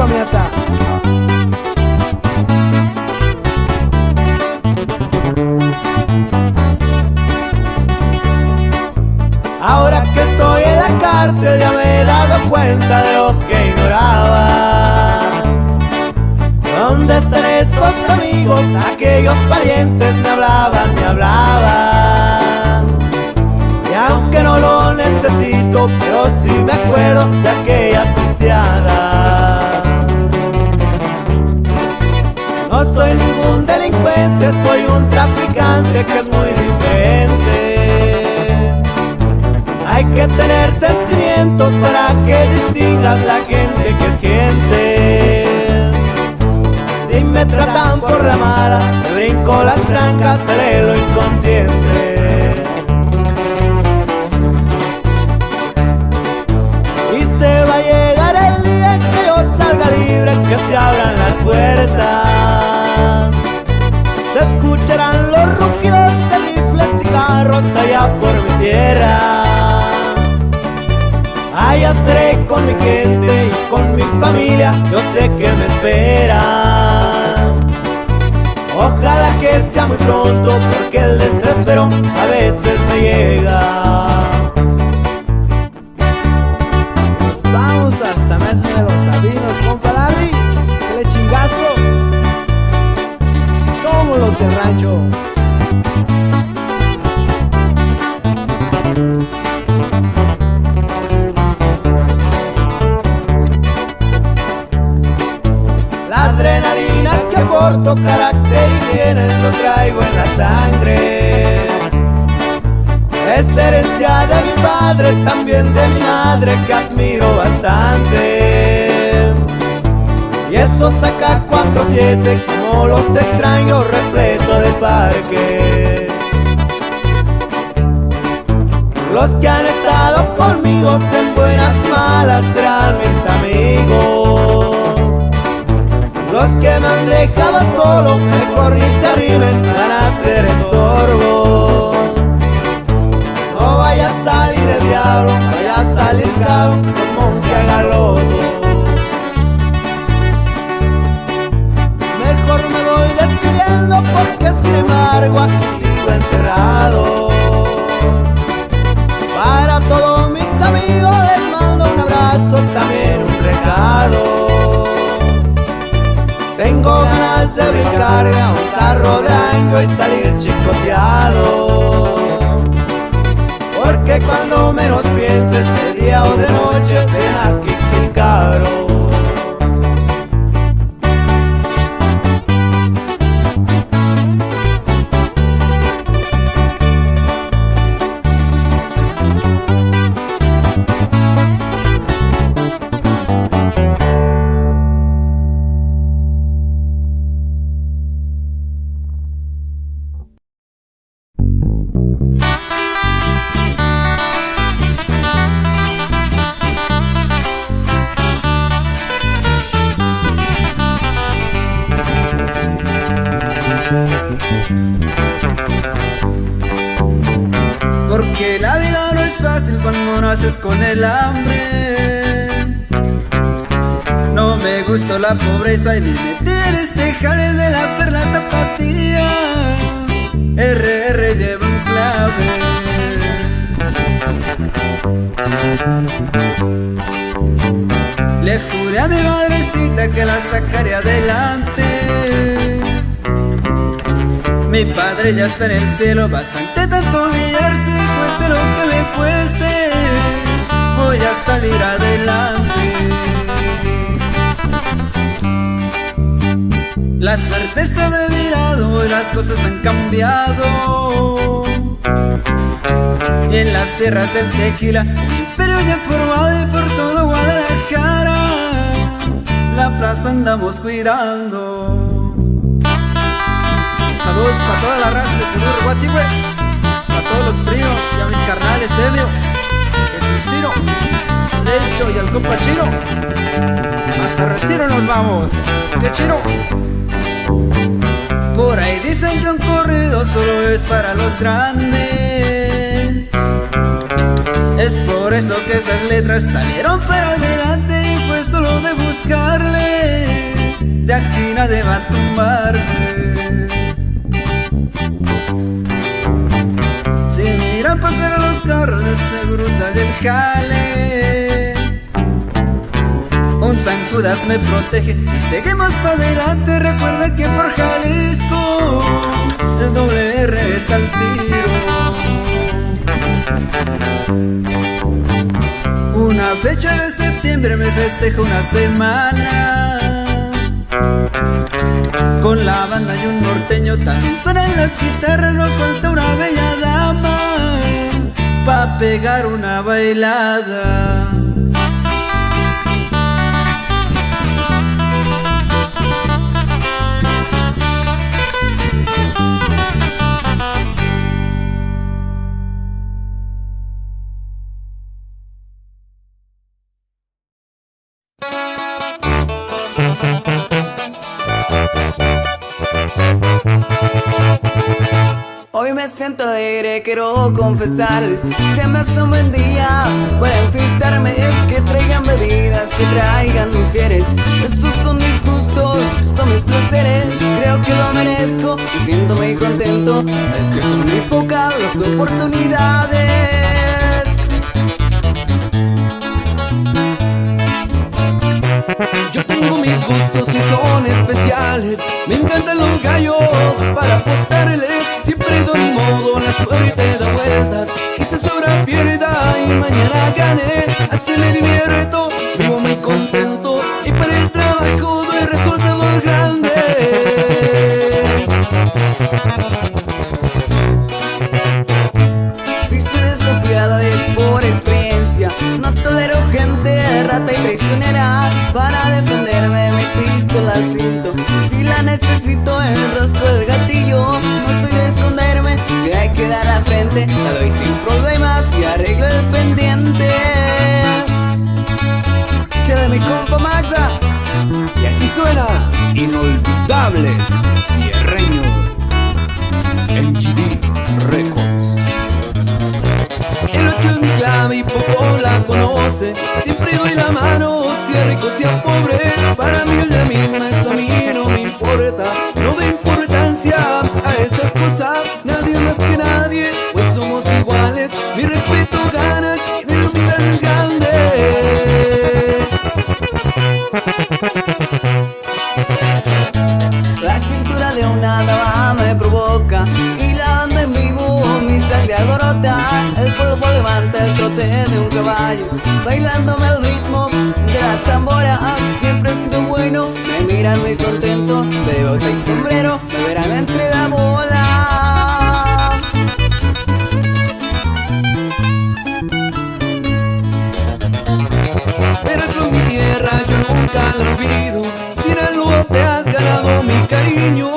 Amiata. Ahora que estoy en la cárcel ya me he dado cuenta de lo que ignoraba. ¿Dónde están esos amigos? Aquellos parientes me hablaban, me hablaban. Y aunque no lo necesito, pero sí me acuerdo de aquellas pisteadas. No soy ningún delincuente, soy un traficante que es muy diferente. Hay que tener sentimientos para que distingas la gente que es gente. Si me tratan por la mala, me brinco las trancas, sale lo inconsciente. Y se va a llegar el día en que yo salga libre, que se abran las puertas. Se escucharán los rugidos de rifles y carros allá por mi tierra. Allá estaré con mi gente y con mi familia, yo sé que me espera. Ojalá que sea muy pronto, porque el desespero a veces me llega. Nos vamos hasta Mesa de los Sabinos, compa Larry. Chale chingazo. Somos los del rancho. La adrenalina que porto, carácter y bienes lo traigo en la sangre. Es herencia de mi padre, también de mi madre, que admiro bastante. Y esos AK-47 como los extraños repleto de parque. Los que han estado conmigo en buenas y malas serán mis amigos. Los que me han dejado solo, mejor ni se arrimen, van a ser estorbo. No vaya a salir el diablo, vaya a salir caro, como que haga lodo. Mejor me voy despidiendo porque sin embargo aquí sigo encerrado. Para todos mis amigos les mando un abrazo, también un recado. Tengo ganas de brincar a un carro de año y salir chicoteado. Porque cuando menos pienses, de día o de noche, ven aquí Quilcaro. Porque la vida no es fácil cuando naces con el hambre. No me gustó la pobreza y me metí en este jale de la perla tapatía. RR lleva un clave. Le juré a mi madrecita que la sacaré adelante. Mi padre ya está en el cielo, bastante tanto humillarse, cueste lo que me cueste, voy a salir adelante. La suerte está de mi lado y las cosas han cambiado. Y en las tierras del tequila, el imperio ya formado y por todo Guadalajara, la plaza andamos cuidando. Saludos para toda la raza de Pururro Guatigüe, para todos los primos y a mis carnales Demio, Jesustino, Lecho y al compa Chino. Hasta Retiro nos vamos, ¡qué Chino! Por ahí dicen que un corrido solo es para los grandes. Es por eso que esas letras salieron para adelante y fue solo de buscarle de aquí nadie va a tumbarme. Si miran pasar a los carros, de seguro sale el jale. Un San Judas me protege y seguimos para adelante. Recuerda que por Jalisco el doble R está al tiro. Una fecha de septiembre me festejo una semana. Con la banda y un norteño también suenan las guitarras. No falta una bella dama pa' pegar una bailada. Hoy me siento alegre, quiero confesarles, se me hace un buen día para enfiestarme. Que traigan bebidas, que traigan mujeres. Estos son mis gustos, son mis placeres. Creo que lo merezco y siento muy contento. Es que son muy pocas las oportunidades. Yo tengo mis gustos y son especiales. Me encantan los gallos para apostarles. Siempre doy modo, la suerte da vueltas. Quizás ahora pierda y mañana gane. Así me divierto, vivo muy contento. Y para el trabajo doy resultados grandes. Si soy desconfiada y es por experiencia. No tolero gente rata y traicionera. Para defenderme mi pistola al cinto. Si la necesito enrosco el gatillo. No estoy de esconderme, si hay que dar la frente la doy sin problemas y arreglo el pendiente. Che, mi compa Magda. Y así suena Inolvidables Cierreño en GD Records. El ocho es mi clave y poco la conoce. Siempre doy la mano, sea rico, sea pobre. Para mí es la misma, esto a mí no me importa. No doy importancia a esas cosas. Nadie más que nadie, pues somos iguales. Mi respeto gana quien el tan grande. La cintura de una dama me provoca y la banda en vivo mi sangre alborota. El cuerpo levanta el trote de un caballo, bailándome el ritmo de la tambora. Siempre he sido bueno, me miran muy contento. De bota y sombrero me verán entre la bola. Pero con mi tierra yo nunca lo olvido. Sinaloa te has ganado mi cariño.